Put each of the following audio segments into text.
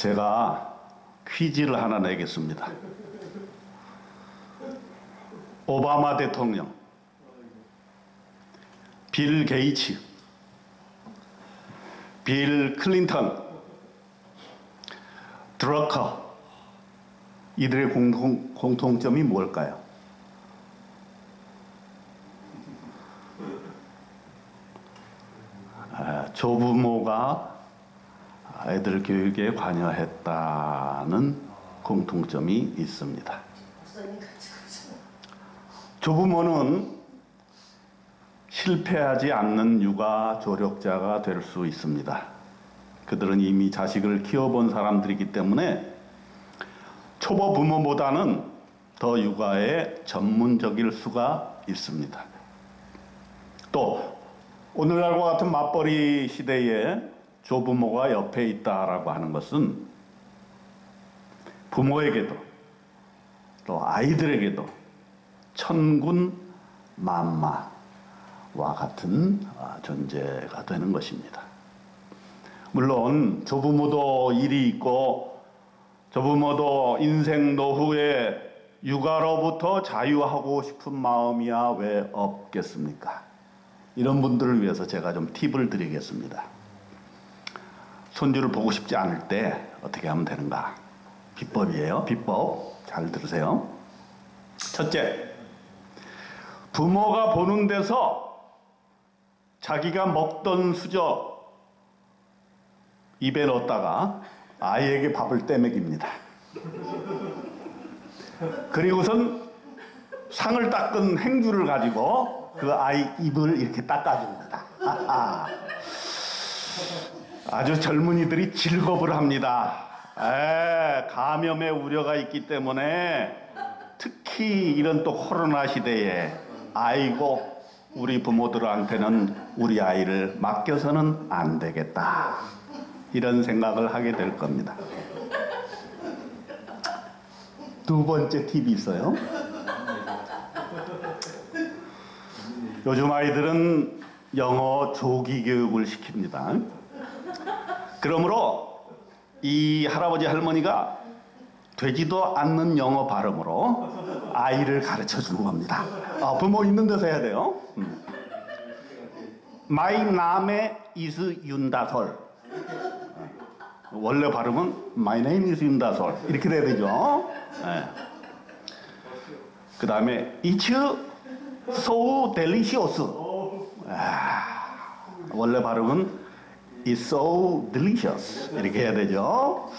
제가 퀴즈를 하나 내겠습니다. 오바마 대통령, 빌 게이츠, 빌 클린턴, 드러커, 이들의 공통점이 뭘까요? 조부모가 아이들 교육에 관여했다는 공통점이 있습니다. 조부모는 실패하지 않는 육아 조력자가 될 수 있습니다. 그들은 이미 자식을 키워본 사람들이기 때문에 초보 부모보다는 더 육아에 전문적일 수가 있습니다. 또 오늘날과 같은 맞벌이 시대에 조부모가 옆에 있다라고 하는 것은 부모에게도 또 아이들에게도 천군만마와 같은 존재가 되는 것입니다. 물론 조부모도 일이 있고 조부모도 인생 노후에 육아로부터 자유하고 싶은 마음이야 왜 없겠습니까? 이런 분들을 위해서 제가 좀 팁을 드리겠습니다. 손주를 보고 싶지 않을 때 어떻게 하면 되는가? 비법이에요. 비법. 잘 들으세요. 첫째, 부모가 보는 데서 자기가 먹던 수저 입에 넣었다가 아이에게 밥을 떼먹입니다. 그리고선 상을 닦은 행주를 가지고 그 아이 입을 이렇게 닦아줍니다. 아주 젊은이들이 즐겁을 합니다. 감염의 우려가 있기 때문에 특히 이런 또 코로나 시대에 아이고 우리 부모들한테는 우리 아이를 맡겨서는 안 되겠다. 이런 생각을 하게 될 겁니다. 두 번째 팁이 있어요. 요즘 아이들은 영어 조기 교육을 시킵니다. 그러므로 이 할아버지 할머니가 되지도 않는 영어 발음으로 아이를 가르쳐 주는 겁니다. 부모 있는 데서 해야 돼요. My name is 윤다솔. 원래 발음은 My name is 윤다솔. 이렇게 돼야 되죠. 그 다음에 It's so delicious. 원래 발음은 It's so delicious. 이렇게 해야 되죠.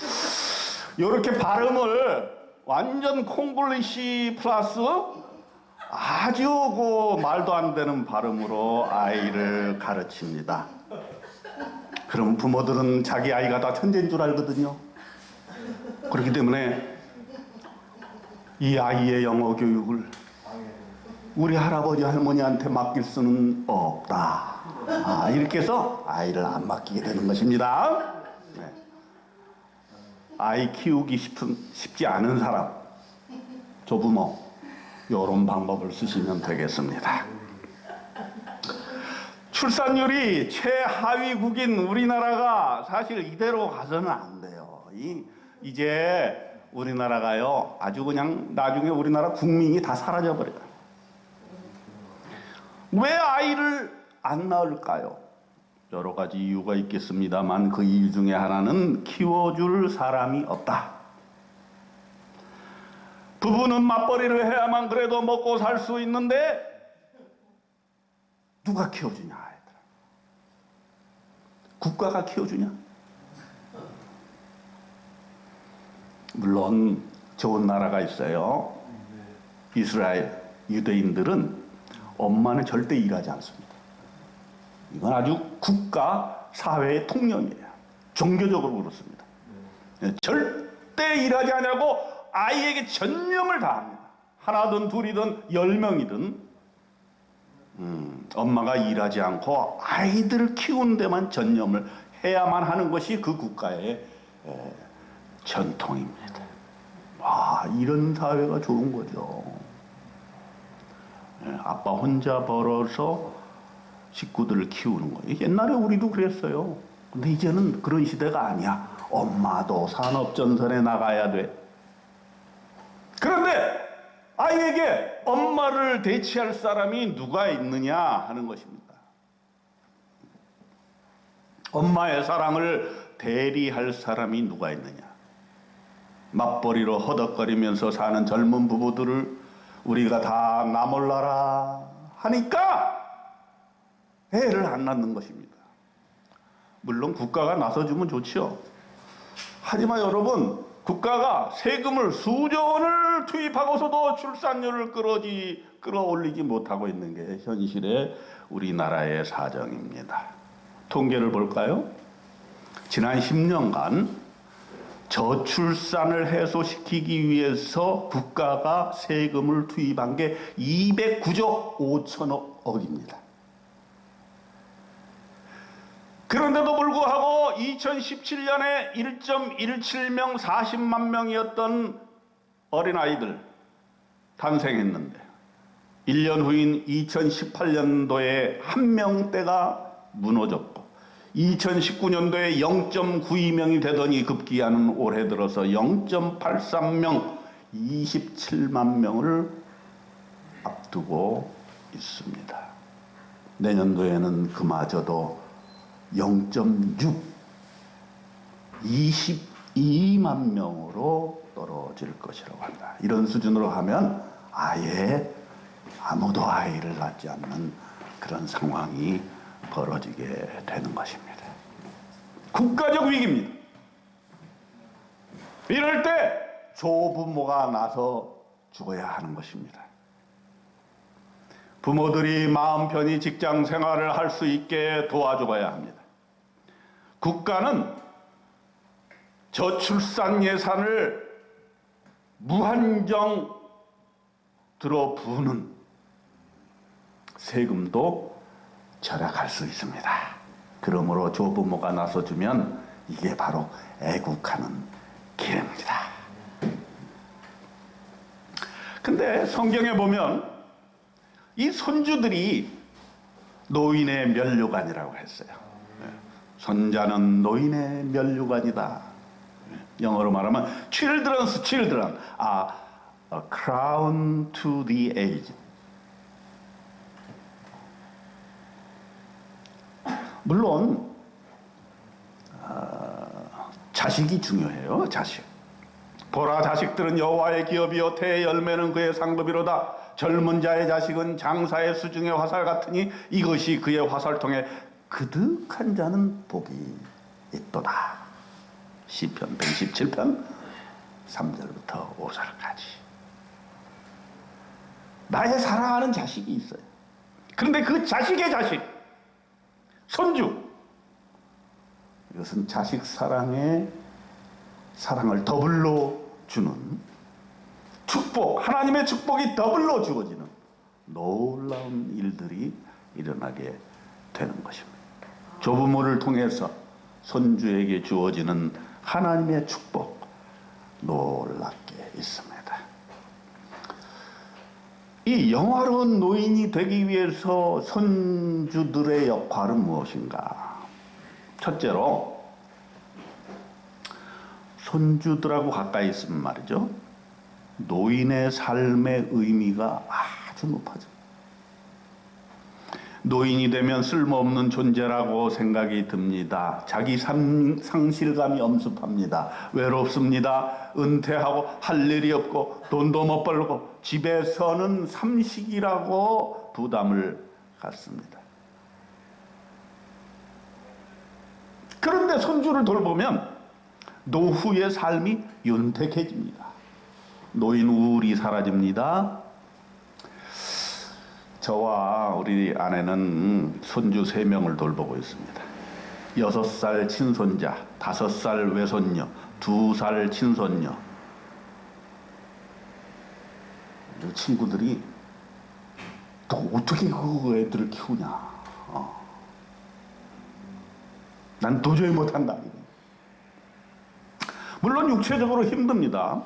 이렇게 발음을 완전 콩글리시 플러스 아주 말도 안 되는 발음으로 아이를 가르칩니다. 그럼 부모들은 자기 아이가 다 천재인 줄 알거든요. 그렇기 때문에 이 아이의 영어 교육을 우리 할아버지 할머니한테 맡길 수는 없다. 이렇게 해서 아이를 안 맡기게 되는 것입니다. 아이 키우기 쉽지 않은 사람, 조부모, 이런 방법을 쓰시면 되겠습니다. 출산율이 최하위국인 우리나라가 사실 이대로 가서는 안 돼요. 이제 우리나라가요, 아주 그냥 나중에 우리나라 국민이 다 사라져버려요. 왜 아이를 안 낳을까요? 여러 가지 이유가 있겠습니다만 그 이유 중에 하나는 키워줄 사람이 없다. 부부는 맞벌이를 해야만 그래도 먹고 살 수 있는데 누가 키워주냐 아이들. 국가가 키워주냐? 물론 좋은 나라가 있어요. 이스라엘 유대인들은 엄마는 절대 일하지 않습니다. 이건 아주 국가 사회의 통념이에요. 종교적으로 그렇습니다. 절대 일하지 않냐고 아이에게 전념을 다합니다. 하나든 둘이든 10명이든 엄마가 일하지 않고 아이들을 키우는 데만 전념을 해야만 하는 것이 그 국가의 전통입니다. 이런 사회가 좋은 거죠. 아빠 혼자 벌어서 식구들을 키우는 거예요. 옛날에 우리도 그랬어요. 근데 이제는 그런 시대가 아니야. 엄마도 산업전선에 나가야 돼. 그런데 아이에게 엄마를 대체할 사람이 누가 있느냐 하는 것입니다. 엄마의 사랑을 대리할 사람이 누가 있느냐. 맞벌이로 허덕거리면서 사는 젊은 부부들을 우리가 다 나 몰라라 하니까 애를 안 낳는 것입니다. 물론 국가가 나서주면 좋지요. 하지만 여러분, 국가가 세금을 수조 원을 투입하고서도 출산율을 끌어올리지 못하고 있는 게 현실의 우리나라의 사정입니다. 통계를 볼까요? 지난 10년간 저출산을 해소시키기 위해서 국가가 세금을 투입한 게 209조 5천억입니다. 그런데도 불구하고 2017년에 1.17명 40만 명이었던 어린아이들 탄생했는데 1년 후인 2018년도에 1명대가 무너졌고 2019년도에 0.92명이 되더니 급기야는 올해 들어서 0.83명, 27만 명을 앞두고 있습니다. 내년도에는 그마저도 0.6, 22만 명으로 떨어질 것이라고 한다. 이런 수준으로 하면 아예 아무도 아이를 낳지 않는 그런 상황이 벌어지게 되는 것입니다. 국가적 위기입니다. 이럴 때 조부모가 나서 죽어야 하는 것입니다. 부모들이 마음 편히 직장 생활을 할 수 있게 도와줘야 합니다. 국가는 저출산 예산을 무한정 들어부는 세금도 절약할 수 있습니다. 그러므로 조부모가 나서주면 이게 바로 애국하는 길입니다. 근데 성경에 보면 이 손주들이 노인의 면류관이라고 했어요. 손자는 노인의 면류관이다. 영어로 말하면 children, are a crown to the aged. 물론 자식이 중요해요. 자식. 보라, 자식들은 여호와의 기업이요 태의 열매는 그의 상급이로다. 젊은 자의 자식은 장사의 수중의 화살 같으니 이것이 그의 화살통에 그득한 자는 복이 있도다. 시편 117편 3절부터 5절까지. 나의 사랑하는 자식이 있어요. 그런데 그 자식의 자식, 손주, 이것은 자식 사랑에 사랑을 더블로 주는 축복, 하나님의 축복이 더블로 주어지는 놀라운 일들이 일어나게 되는 것입니다. 조부모를 통해서 손주에게 주어지는 하나님의 축복, 놀랍게 있습니다. 이 영화로운 노인이 되기 위해서 손주들의 역할은 무엇인가? 첫째로 손주들하고 가까이 있으면 말이죠, 노인의 삶의 의미가 아주 높아집니다. 노인이 되면 쓸모없는 존재라고 생각이 듭니다. 자기 상실감이 엄습합니다. 외롭습니다. 은퇴하고 할 일이 없고 돈도 못 벌고 집에서는 삼식이라고 부담을 갖습니다. 그런데 손주를 돌보면 노후의 삶이 윤택해집니다. 노인 우울이 사라집니다. 저와 우리 아내는 손주 3명을 돌보고 있습니다. 6살 친손자, 5살 외손녀, 2살 친손녀. 친구들이 또 어떻게 그 애들을 키우냐. 난 도저히 못한다. 물론 육체적으로 힘듭니다.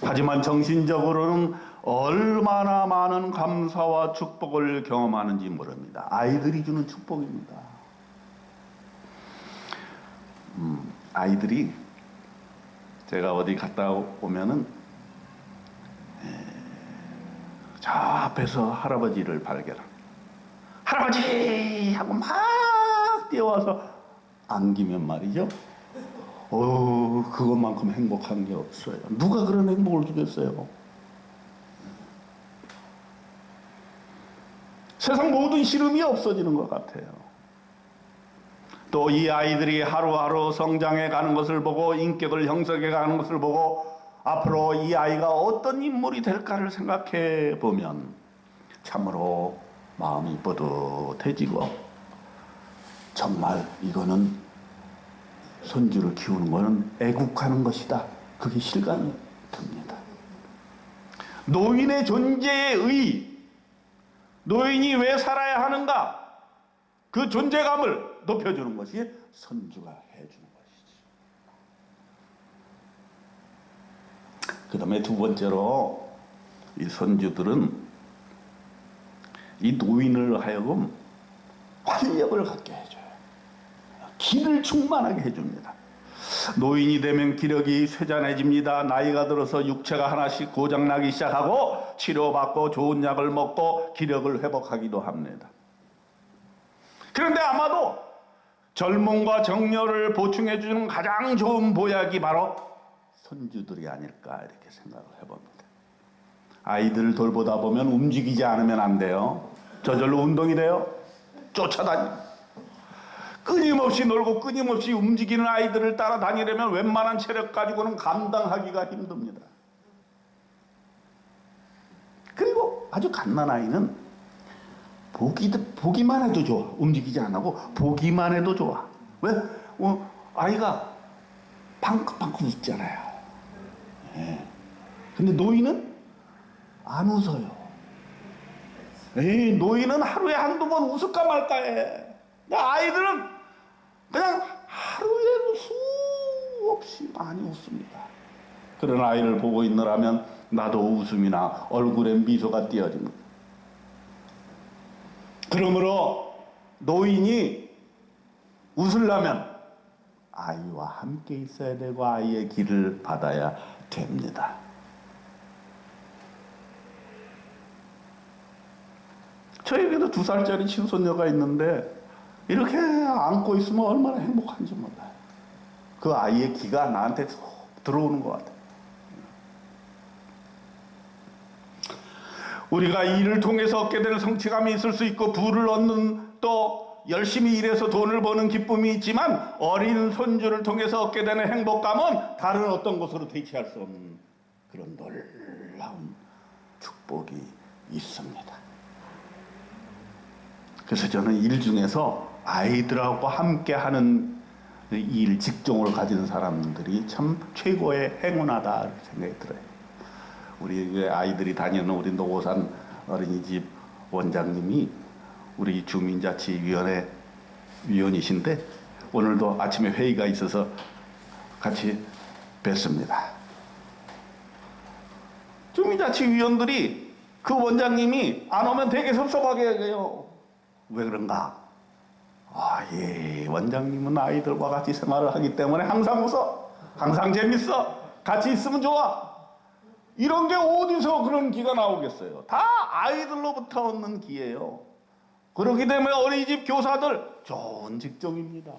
하지만 정신적으로는 얼마나 많은 감사와 축복을 경험하는지 모릅니다. 아이들이 주는 축복입니다. 아이들이 제가 어디 갔다 오면은 저 앞에서 할아버지를 발견합니다. 할아버지! 하고 막 뛰어와서 안기면 말이죠. 그것만큼 행복한 게 없어요. 누가 그런 행복을 주겠어요? 세상 모든 시름이 없어지는 것 같아요. 또 이 아이들이 하루하루 성장해 가는 것을 보고 인격을 형성해 가는 것을 보고 앞으로 이 아이가 어떤 인물이 될까를 생각해 보면 참으로 마음이 뿌듯해지고 정말 이거는 손주를 키우는 것은 애국하는 것이다. 그게 실감이 듭니다. 노인의 존재의 의, 노인이 왜 살아야 하는가? 그 존재감을 높여주는 것이 손주가 해주는 것이지. 그 다음에 두 번째로 이 손주들은 이 노인을 하여금 활력을 갖게 해줘요. 기를 충만하게 해줍니다. 노인이 되면 기력이 쇠잔해집니다. 나이가 들어서 육체가 하나씩 고장나기 시작하고 치료받고 좋은 약을 먹고 기력을 회복하기도 합니다. 그런데 아마도 젊음과 정열을 보충해주는 가장 좋은 보약이 바로 손주들이 아닐까 이렇게 생각을 해봅니다. 아이들을 돌보다 보면 움직이지 않으면 안 돼요. 저절로 운동이 돼요. 쫓아다닙니다. 끊임없이 놀고 끊임없이 움직이는 아이들을 따라다니려면 웬만한 체력 가지고는 감당하기가 힘듭니다. 그리고 아주 갓난아이는 보기만 해도 좋아. 움직이지 않고 보기만 해도 좋아. 왜? 아이가 방긋방긋 웃잖아요. 예. 근데 노인은 안 웃어요. 노인은 하루에 한두 번 웃을까 말까 해. 아이들은 그냥 하루에도 수없이 많이 웃습니다. 그런 아이를 보고 있느라면 나도 웃음이나 얼굴에 미소가 띄어집니다. 그러므로 노인이 웃으려면 아이와 함께 있어야 되고 아이의 길을 받아야 됩니다. 저에게도 2살짜리 친손녀가 있는데 이렇게 안고 있으면 얼마나 행복한지 몰라요. 그 아이의 기가 나한테 들어오는 것 같아요. 우리가 일을 통해서 얻게 되는 성취감이 있을 수 있고 부를 얻는 또 열심히 일해서 돈을 버는 기쁨이 있지만 어린 손주를 통해서 얻게 되는 행복감은 다른 어떤 것으로 대체할 수 없는 그런 놀라운 축복이 있습니다. 그래서 저는 일 중에서 아이들하고 함께하는 일, 직종을 가진 사람들이 참 최고의 행운하다 생각이 들어요. 우리 아이들이 다니는 우리 노고산 어린이집 원장님이 우리 주민자치위원회 위원이신데 오늘도 아침에 회의가 있어서 같이 뵀습니다. 주민자치위원들이 그 원장님이 안 오면 되게 섭섭하게 해요. 왜 그런가? 원장님은 아이들과 같이 생활을 하기 때문에 항상 웃어. 항상 재밌어. 같이 있으면 좋아. 이런 게 어디서 그런 기가 나오겠어요? 다 아이들로부터 얻는 기예요. 그렇기 때문에 어린이집 교사들 좋은 직종입니다.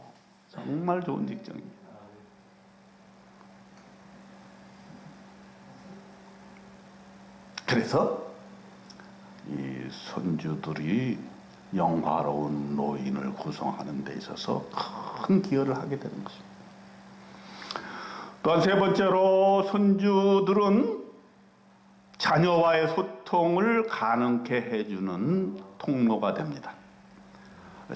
정말 좋은 직종입니다. 그래서 이 손주들이 영화로운 노인을 구성하는 데 있어서 큰 기여를 하게 되는 것입니다. 또한 세 번째로 손주들은 자녀와의 소통을 가능케 해주는 통로가 됩니다.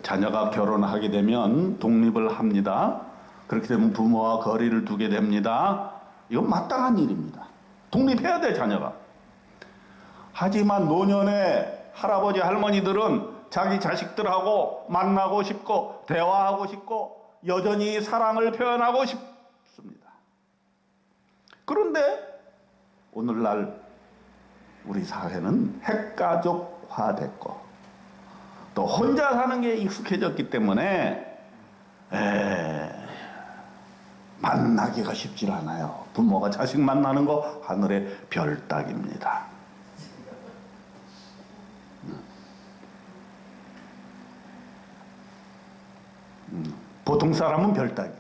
자녀가 결혼하게 되면 독립을 합니다. 그렇게 되면 부모와 거리를 두게 됩니다. 이건 마땅한 일입니다. 독립해야 돼, 자녀가. 하지만 노년의 할아버지 할머니들은 자기 자식들하고 만나고 싶고 대화하고 싶고 여전히 사랑을 표현하고 싶습니다. 그런데 오늘날 우리 사회는 핵가족화됐고 또 혼자 사는 게 익숙해졌기 때문에 만나기가 쉽지 않아요. 부모가 자식 만나는 거 하늘의 별 따기입니다. 보통 사람은 별 따기.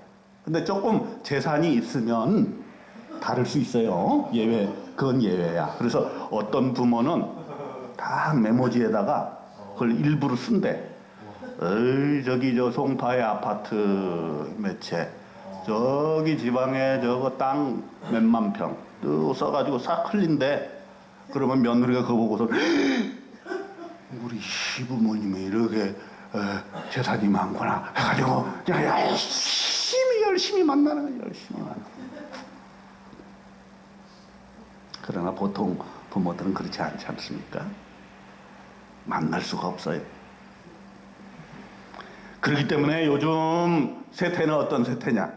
근데 조금 재산이 있으면 다를 수 있어요. 예외, 그건 예외야. 그래서 어떤 부모는 다 메모지에다가 그걸 일부러 쓴대. 어이, 저기 저 송파의 아파트 몇 채, 저기 지방에 저거 땅 몇만 평 또 써가지고 싹 흘린대. 그러면 며느리가 그거 보고서 우리 시부모님이 이렇게 재산이 많구나 해가지고 그냥 열심히 만나는 거야. 열심히 만나. 그러나 보통 부모들은 그렇지 않지 않습니까? 만날 수가 없어요. 그렇기 때문에 요즘 세태는 어떤 세태냐?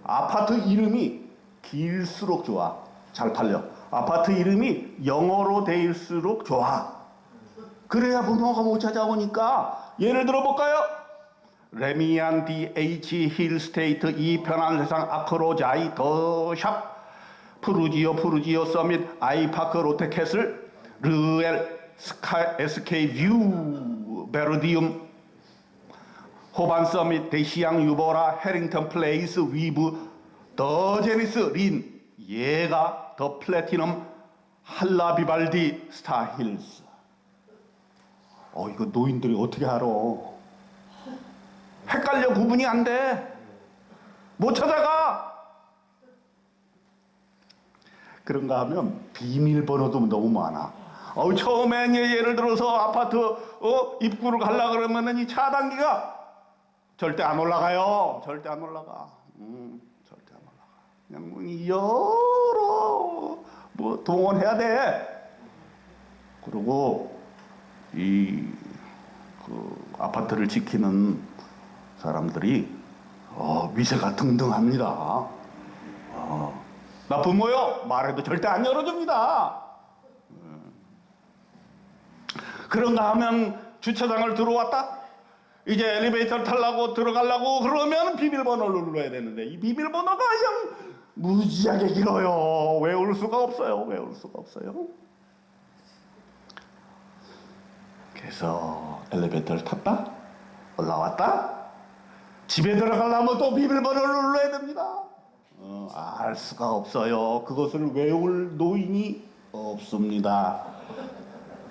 아파트 이름이 길수록 좋아. 잘 팔려. 아파트 이름이 영어로 돼 있을수록 좋아. 그래야 부모가 못 찾아오니까. 예를 들어 볼까요? 레미안 DH 힐스테이트 이 편한 세상 아크로자이 더샵 푸르지오 서밋 아이파크 롯데캐슬 르엘 SK 뷰 베르디움 호반 서밋 대시양 유보라 해링턴 플레이스 위브 더 제니스 린 예가 더 플래티넘 할라 비발디 스타힐스. 이거 노인들이 어떻게 알아? 헷갈려. 구분이 안 돼. 못 찾아가. 그런가 하면 비밀번호도 너무 많아. 처음엔 예를 들어서 아파트 입구를 가려고 그러면은 이 차단기가 절대 안 올라가요. 절대 안 올라가. 절대 안 올라가. 그냥 문이 열어. 뭐 동원해야 돼. 그리고 그 아파트를 지키는 사람들이 위세가 등등합니다. 나 부모요 말해도 절대 안 열어줍니다. 그런가 하면 주차장을 들어왔다. 이제 엘리베이터를 타려고 들어가려고 그러면 비밀번호를 눌러야 되는데 이 비밀번호가 그냥 무지하게 길어요. 외울 수가 없어요. 외울 수가 없어요. 그래서 엘리베이터를 탔다 올라왔다 집에 들어가려면 또 비밀번호를 눌러야 됩니다. 알 수가 없어요. 그것을 외울 노인이 없습니다.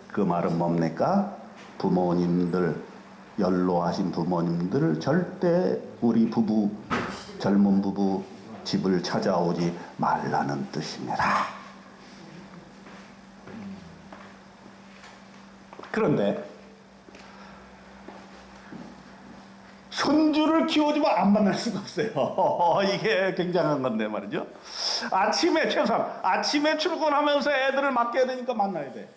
그 말은 뭡니까? 부모님들, 연로하신 부모님들 절대 우리 부부, 젊은 부부 집을 찾아오지 말라는 뜻입니다. 그런데 손주를 키워주면 안 만날 수가 없어요. 이게 굉장한 건데 말이죠. 아침에 최소한 아침에 출근하면서 애들을 맡겨야 되니까 만나야 돼.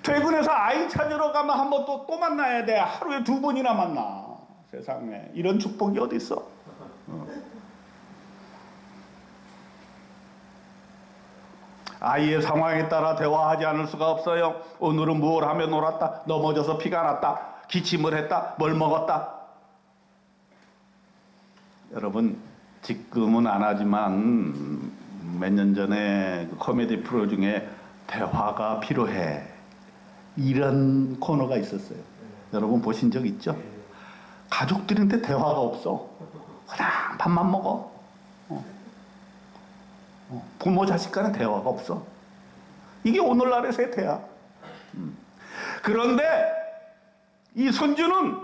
퇴근해서 아이 찾으러 가면 한 번 또 만나야 돼. 하루에 2번이나 만나. 세상에 이런 축복이 어디 있어? 아이의 상황에 따라 대화하지 않을 수가 없어요. 오늘은 뭘 하며 놀았다. 넘어져서 피가 났다. 기침을 했다. 뭘 먹었다. 여러분 지금은 안 하지만 몇 년 전에 코미디 프로 중에 대화가 필요해 이런 코너가 있었어요. 여러분 보신 적 있죠? 가족들인데 대화가 없어. 그냥 밥만 먹어. 부모 자식 간에 대화가 없어. 이게 오늘날의 세태야. 그런데 이 손주는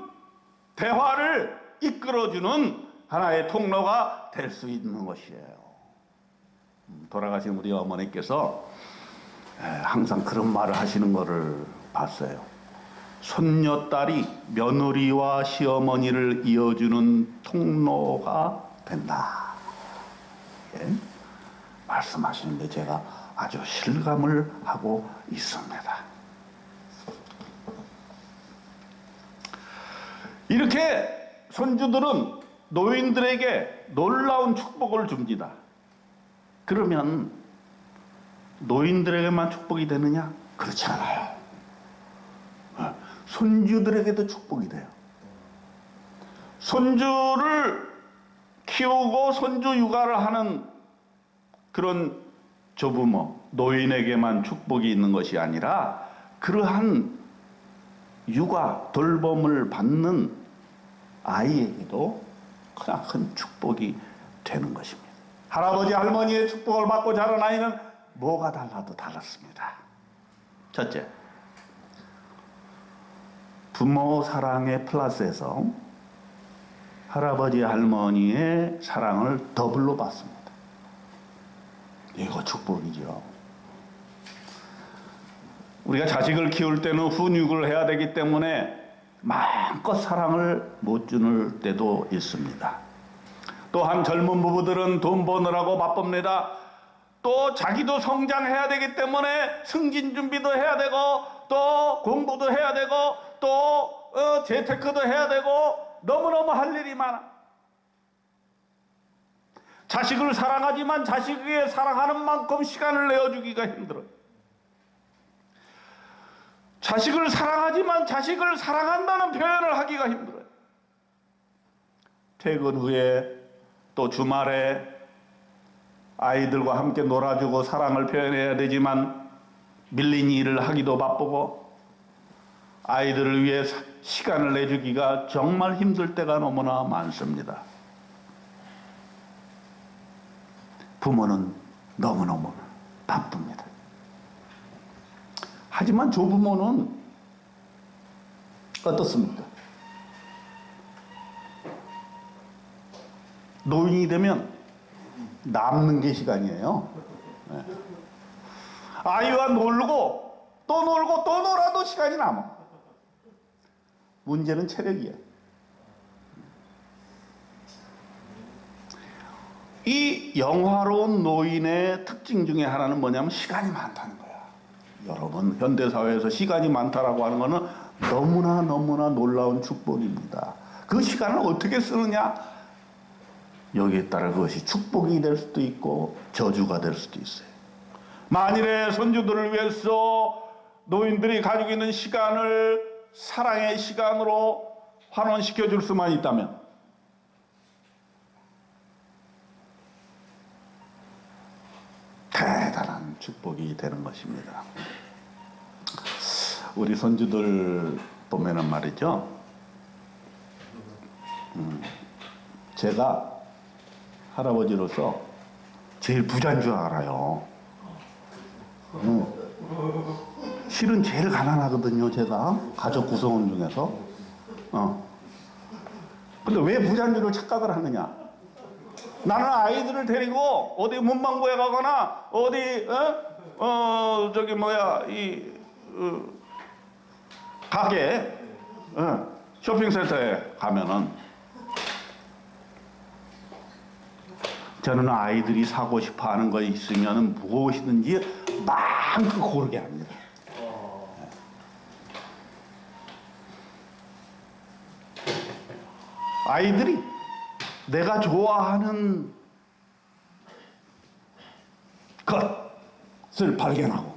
대화를 이끌어주는 하나의 통로가 될 수 있는 것이에요. 돌아가신 우리 어머니께서 항상 그런 말을 하시는 것을 봤어요. 손녀딸이 며느리와 시어머니를 이어주는 통로가 된다. 예? 말씀하시는데 제가 아주 실감을 하고 있습니다. 이렇게 손주들은 노인들에게 놀라운 축복을 줍니다. 그러면 노인들에게만 축복이 되느냐? 그렇지 않아요. 손주들에게도 축복이 돼요. 손주를 키우고 손주 육아를 하는 그런 조부모, 노인에게만 축복이 있는 것이 아니라 그러한 육아, 돌봄을 받는 아이에게도 큰 축복이 되는 것입니다. 할아버지, 할머니의 축복을 받고 자란 아이는 뭐가 달라도 달랐습니다. 첫째, 부모 사랑에 플러스해서 할아버지, 할머니의 사랑을 더블로 받습니다. 이거 축복이죠. 우리가 자식을 키울 때는 훈육을 해야 되기 때문에 마음껏 사랑을 못 주는 때도 있습니다. 또한 젊은 부부들은 돈 버느라고 바쁩니다. 또 자기도 성장해야 되기 때문에 승진 준비도 해야 되고 또 공부도 해야 되고 또 재테크도 해야 되고 너무너무 할 일이 많아. 자식을 사랑하지만 자식에게 사랑하는 만큼 시간을 내어주기가 힘들어요. 자식을 사랑하지만 자식을 사랑한다는 표현을 하기가 힘들어요. 퇴근 후에 또 주말에 아이들과 함께 놀아주고 사랑을 표현해야 되지만 밀린 일을 하기도 바쁘고 아이들을 위해 시간을 내주기가 정말 힘들 때가 너무나 많습니다. 부모는 너무너무 바쁩니다. 하지만 조부모는 어떻습니까? 노인이 되면 남는 게 시간이에요. 네. 아이와 놀고 또 놀고 또 놀아도 시간이 남아. 문제는 체력이에요. 이 영화로운 노인의 특징 중에 하나는 뭐냐면 시간이 많다는 거야. 여러분, 현대사회에서 시간이 많다라고 하는 거는 너무나 놀라운 축복입니다. 그 시간을 어떻게 쓰느냐? 여기에 따라 그것이 축복이 될 수도 있고 저주가 될 수도 있어요. 만일에 손주들을 위해서 노인들이 가지고 있는 시간을 사랑의 시간으로 환원시켜 줄 수만 있다면 대단한 축복이 되는 것입니다. 우리 손주들 보면은 말이죠. 제가 할아버지로서 제일 부자인 줄 알아요. 실은 제일 가난하거든요, 제가. 가족 구성원 중에서. 근데 왜 부자인 줄을 착각을 하느냐? 나는 아이들을 데리고 어디 문방구에 가거나 어디 가게 쇼핑센터에 가면은 저는 아이들이 사고 싶어 하는 거 있으면 무엇이든지 마음껏 고르게 합니다. 아이들이 내가 좋아하는 것을 발견하고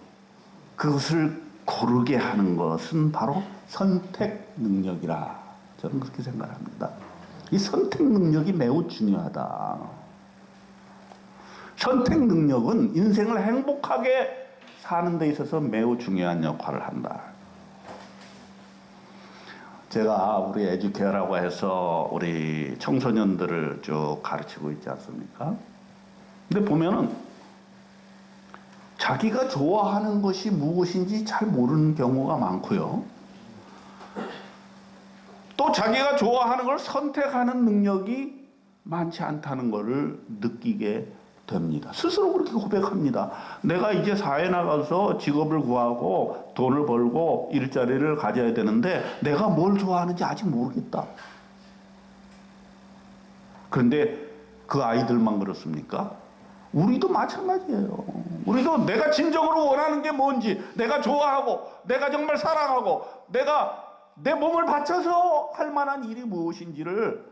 그것을 고르게 하는 것은 바로 선택 능력이라 저는 그렇게 생각합니다. 이 선택 능력이 매우 중요하다. 선택 능력은 인생을 행복하게 사는 데 있어서 매우 중요한 역할을 한다. 제가 우리 에듀케어라고 해서 우리 청소년들을 쭉 가르치고 있지 않습니까? 근데 보면은 자기가 좋아하는 것이 무엇인지 잘 모르는 경우가 많고요. 또 자기가 좋아하는 걸 선택하는 능력이 많지 않다는 것을 느끼게 됩니다. 스스로 그렇게 고백합니다. 내가 이제 사회에 나가서 직업을 구하고 돈을 벌고 일자리를 가져야 되는데 내가 뭘 좋아하는지 아직 모르겠다. 그런데 그 아이들만 그렇습니까? 우리도 마찬가지예요. 우리도 내가 진정으로 원하는 게 뭔지, 내가 좋아하고 내가 정말 사랑하고 내가 내 몸을 바쳐서 할 만한 일이 무엇인지를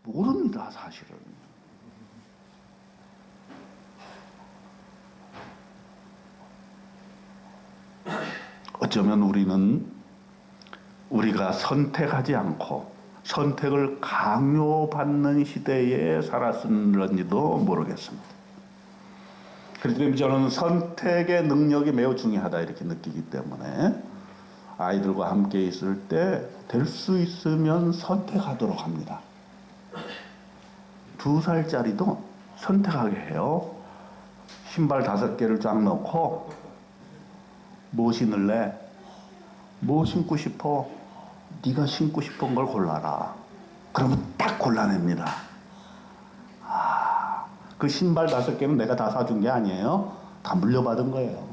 모릅니다, 사실은. 어쩌면 우리는 우리가 선택하지 않고 선택을 강요받는 시대에 살았는지도 모르겠습니다. 그렇기 때문에 저는 선택의 능력이 매우 중요하다 이렇게 느끼기 때문에 아이들과 함께 있을 때 될 수 있으면 선택하도록 합니다. 2살짜리도 선택하게 해요. 신발 5개를 쫙 넣고 뭐 신을래? 뭐 신고 싶어? 네가 신고 싶은 걸 골라라. 그러면 딱 골라냅니다. 그 신발 5개는 내가 다 사준 게 아니에요. 다 물려받은 거예요.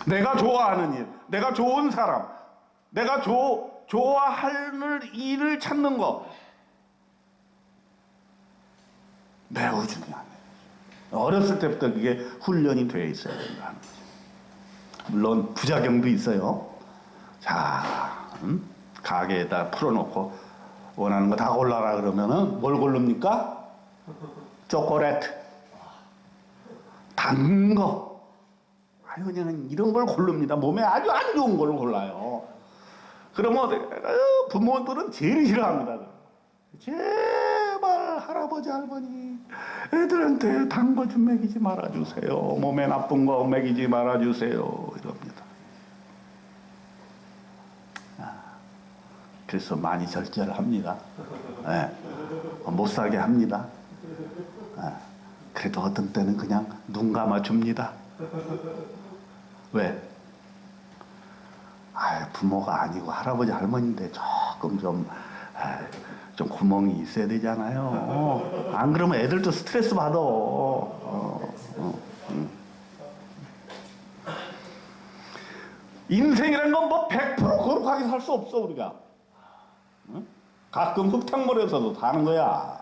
내가 좋아하는 일, 내가 좋은 사람, 내가 좋아할 일을 찾는 거 매우 중요해요. 어렸을 때부터 그게 훈련이 되어 있어야 된다는 거죠. 물론 부작용도 있어요. 자, 가게에다 풀어놓고 원하는 거 다 골라라 그러면은 뭘 고릅니까? 초콜릿, 단 거. 아유, 그냥 이런 걸 고릅니다. 몸에 아주 안 좋은 걸 골라요. 그러면 부모들은 제일 싫어합니다. 제발 할아버지 할머니 애들한테 단 거 좀 먹이지 말아주세요. 몸에 나쁜 거 먹이지 말아주세요. 이럽니다. 그래서 많이 절제를 합니다. 네. 못 살게 합니다. 네. 그래도 어떤 때는 그냥 눈 감아줍니다. 왜? 부모가 아니고 할아버지 할머니인데 조금 좀 구멍이 있어야 되잖아요. 안 그러면 애들도 스트레스 받아. 인생이란 건 뭐 100% 거룩하게 살 수 없어 우리가. 가끔 흙탕물에서도 다는 거야.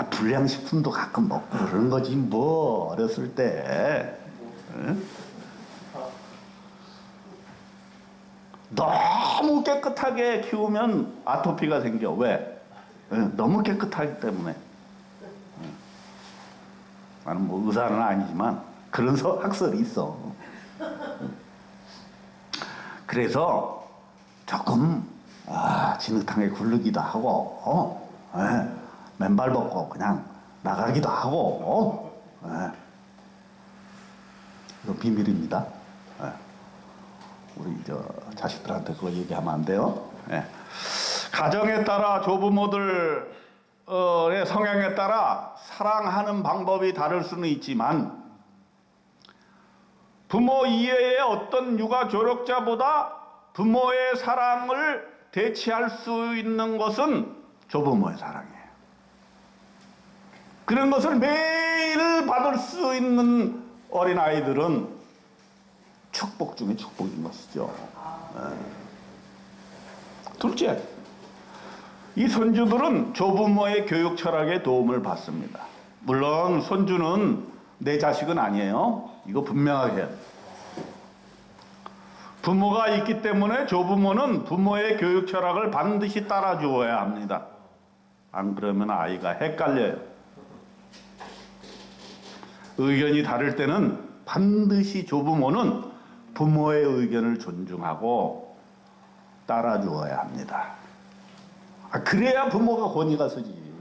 불량식품도 가끔 먹고 그러는 거지 뭐 어렸을 때. 너무 깨끗하게 키우면 아토피가 생겨. 왜? 너무 깨끗하기 때문에. 나는 뭐 의사는 아니지만 그런 학설이 있어. 그래서 조금 진흙탕에 굴르기도 하고 맨발 벗고 그냥 나가기도 하고 이거 비밀입니다. 우리 자식들한테 그거 얘기하면 안 돼요. 가정에 따라 조부모들의 성향에 따라 사랑하는 방법이 다를 수는 있지만 부모 이외의 어떤 육아 조력자보다 부모의 사랑을 대체할 수 있는 것은 조부모의 사랑이에요. 그런 것을 매일 받을 수 있는 어린아이들은 축복 중에 축복인 것이죠. 둘째, 이 손주들은 조부모의 교육 철학에 도움을 받습니다. 물론 손주는 내 자식은 아니에요. 이거 분명하게 해요. 부모가 있기 때문에 조부모는 부모의 교육 철학을 반드시 따라 주어야 합니다. 안 그러면 아이가 헷갈려요. 의견이 다를 때는 반드시 조부모는 부모의 의견을 존중하고 따라 주어야 합니다. 그래야 부모가 권위가 서지.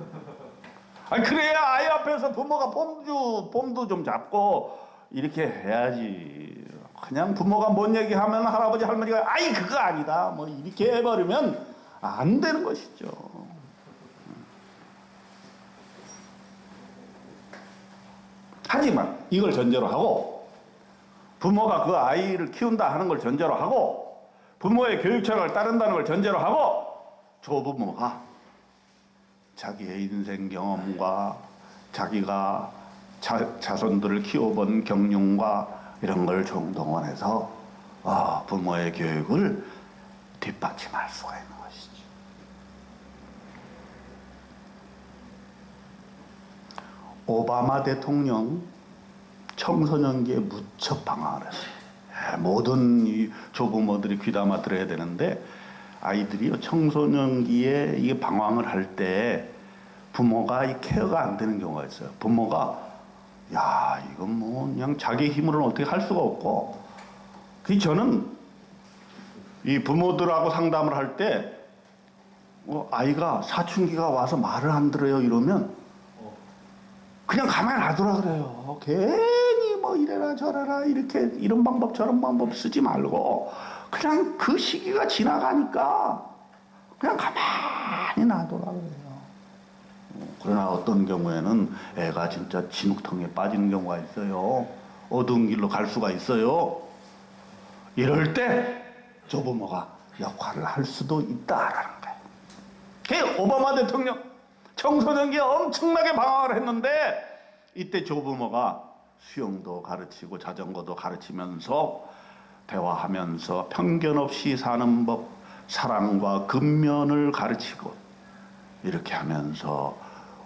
그래야 아이 앞에서 부모가 폼도 좀 잡고 이렇게 해야지. 그냥 부모가 뭔 얘기하면 할아버지 할머니가 아이 그거 아니다 뭐 이렇게 해버리면 안 되는 것이죠. 하지만 이걸 전제로 하고 부모가 그 아이를 키운다 하는 걸 전제로 하고 부모의 교육 철학을 따른다는 걸 전제로 하고 조부모가 자기의 인생 경험과 자기가 자손들을 키워본 경륜과 이런 걸 총동원해서 부모의 교육을 뒷받침할 수가 있는 것이죠. 오바마 대통령 청소년기에 무척 방황을 했어요. 모든 이 조부모들이 귀담아 들어야 되는데 아이들이 청소년기에 이게 방황을 할 때 부모가 이 케어가 안 되는 경우가 있어요. 부모가 이건 뭐 그냥 자기 힘으로는 어떻게 할 수가 없고 저는 이 부모들하고 상담을 할 때 아이가 사춘기가 와서 말을 안 들어요 이러면 그냥 가만히 놔두라 그래요. 괜히 뭐 이래라 저래라 이렇게 이런 방법 저런 방법 쓰지 말고 그냥 그 시기가 지나가니까 그냥 가만히 놔두라 그래요. 그러나 어떤 경우에는 애가 진짜 진흙탕에 빠지는 경우가 있어요. 어두운 길로 갈 수가 있어요. 이럴 때 조부모가 역할을 할 수도 있다라는 거예요. 오바마 대통령 청소년기에 엄청나게 방황을 했는데 이때 조부모가 수영도 가르치고 자전거도 가르치면서 대화하면서 편견 없이 사는 법, 사랑과 근면을 가르치고 이렇게 하면서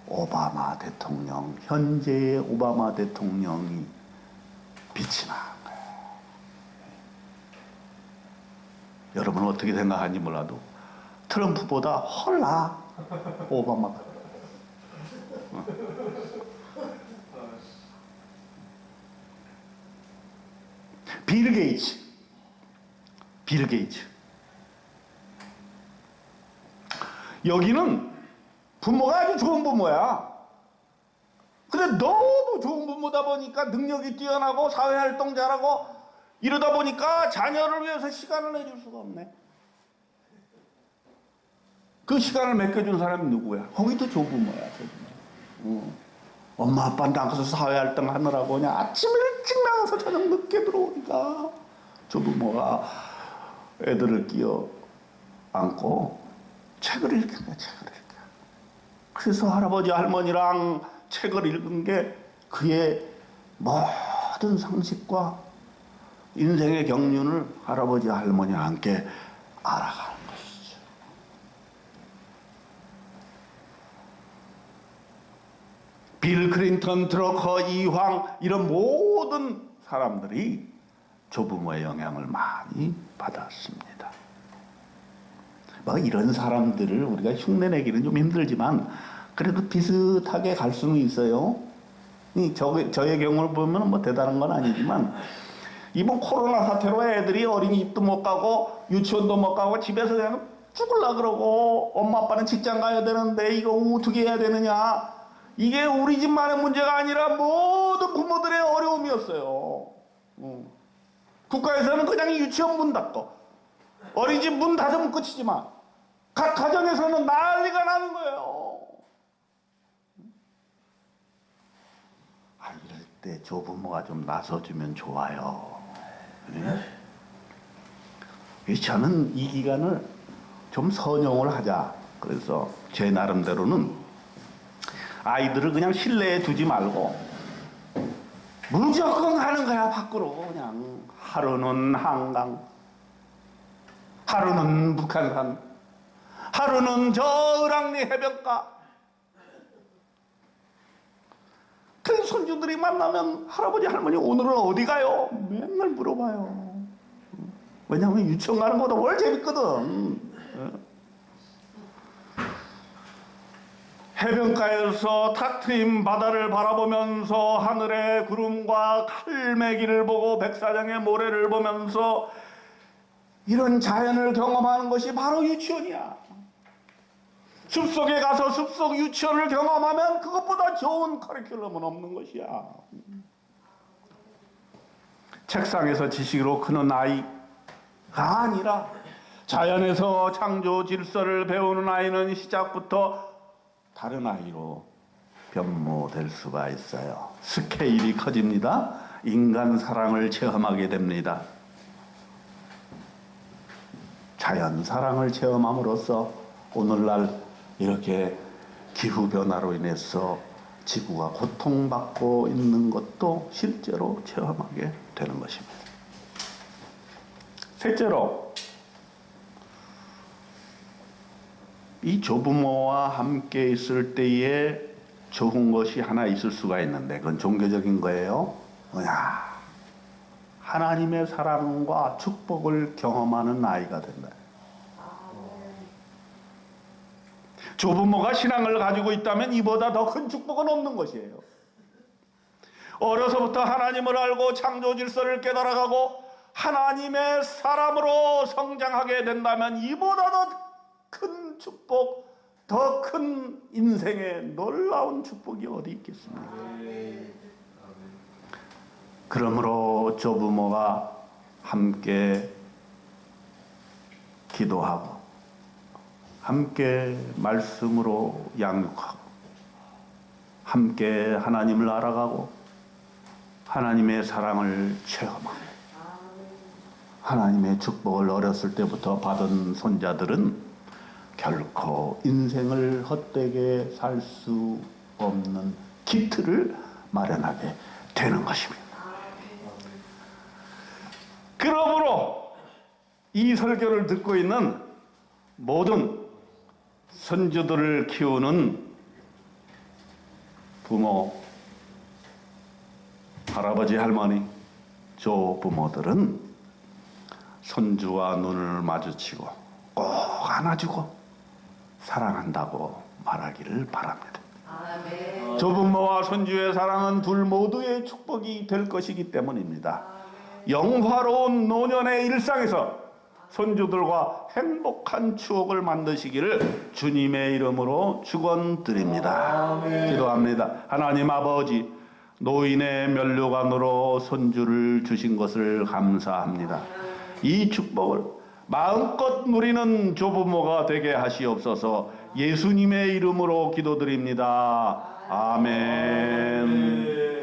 오바마 대통령, 현재의 오바마 대통령이 빛이 나. 여러분은 어떻게 생각하는지 몰라도 트럼프보다 훨 나아 오바마가. 빌 게이츠. 여기는 부모가 아주 좋은 부모야. 근데 너무 좋은 부모다 보니까 능력이 뛰어나고 사회활동 잘하고 이러다 보니까 자녀를 위해서 시간을 내줄 수가 없네. 그 시간을 맡겨준 사람이 누구야? 거기도 조부모야. 엄마 아빠는 나가서 사회활동 하느라고 그냥 아침 일찍 나가서 저녁 늦게 들어오니까 조부모가 애들을 끼어 안고 책을 읽는 거야. 책을 읽어. 그래서 할아버지 할머니랑 책을 읽은 게 그의 모든 상식과 인생의 경륜을 할아버지 할머니와 함께 알아가는 것이죠. 빌 클린턴, 드러커, 이황 이런 모든 사람들이 조부모의 영향을 많이 받았습니다. 뭐 이런 사람들을 우리가 흉내내기는 좀 힘들지만 그래도 비슷하게 갈 수는 있어요. 저의 경우를 보면 뭐 대단한 건 아니지만 이번 코로나 사태로 애들이 어린이집도 못 가고 유치원도 못 가고 집에서 그냥 죽을라 그러고 엄마 아빠는 직장 가야 되는데 이거 어떻게 해야 되느냐. 이게 우리 집만의 문제가 아니라 모든 부모들의 어려움이었어요. 국가에서는 그냥 유치원 문 닫고 어린이집 문 닫으면 끝이지만 각 가정에서는 난리가 나는 거예요. 이럴 때 조부모가 좀 나서주면 좋아요. 네? 저는 이 기간을 좀 선용을 하자. 그래서 제 나름대로는 아이들을 그냥 실내에 두지 말고 무조건 가는 거야. 밖으로 그냥 하루는 한강, 하루는 북한산, 하루는 저 을왕리 해변가. 그 손주들이 만나면 할아버지 할머니 오늘은 어디 가요? 맨날 물어봐요. 왜냐하면 유치원 가는 것보다 훨 재밌거든. 해변가에서 탁 트인 바다를 바라보면서 하늘의 구름과 칼매기를 보고 백사장의 모래를 보면서 이런 자연을 경험하는 것이 바로 유치원이야. 숲속에 가서 숲속 유치원을 경험하면 그것보다 좋은 커리큘럼은 없는 것이야. 책상에서 지식으로 크는 아이가 아니라 자연에서 창조 질서를 배우는 아이는 시작부터 다른 아이로 변모될 수가 있어요. 스케일이 커집니다. 인간 사랑을 체험하게 됩니다. 자연 사랑을 체험함으로써 오늘날 이렇게 기후변화로 인해서 지구가 고통받고 있는 것도 실제로 체험하게 되는 것입니다. 셋째로, 이 조부모와 함께 있을 때에 좋은 것이 하나 있을 수가 있는데 그건 종교적인 거예요. 뭐냐? 하나님의 사랑과 축복을 경험하는 아이가 된다. 조부모가 신앙을 가지고 있다면 이보다 더 큰 축복은 없는 것이에요. 어려서부터 하나님을 알고 창조 질서를 깨달아가고 하나님의 사람으로 성장하게 된다면 이보다 더 큰 축복, 더 큰 인생의 놀라운 축복이 어디 있겠습니까? 그러므로 조부모가 함께 기도하고 함께 말씀으로 양육하고 함께 하나님을 알아가고 하나님의 사랑을 체험하고 하나님의 축복을 어렸을 때부터 받은 손자들은 결코 인생을 헛되게 살 수 없는 기틀을 마련하게 되는 것입니다. 그러므로 이 설교를 듣고 있는 모든 손주들을 키우는 부모, 할아버지, 할머니, 조부모들은 손주와 눈을 마주치고 꼭 안아주고 사랑한다고 말하기를 바랍니다. 아멘. 조부모와 손주의 사랑은 둘 모두의 축복이 될 것이기 때문입니다. 영화로운 노년의 일상에서 손주들과 행복한 추억을 만드시기를 주님의 이름으로 축원드립니다. 아멘. 기도합니다. 하나님 아버지, 노인의 면류관으로 손주를 주신 것을 감사합니다. 이 축복을 마음껏 누리는 조부모가 되게 하시옵소서. 예수님의 이름으로 기도드립니다. 아멘.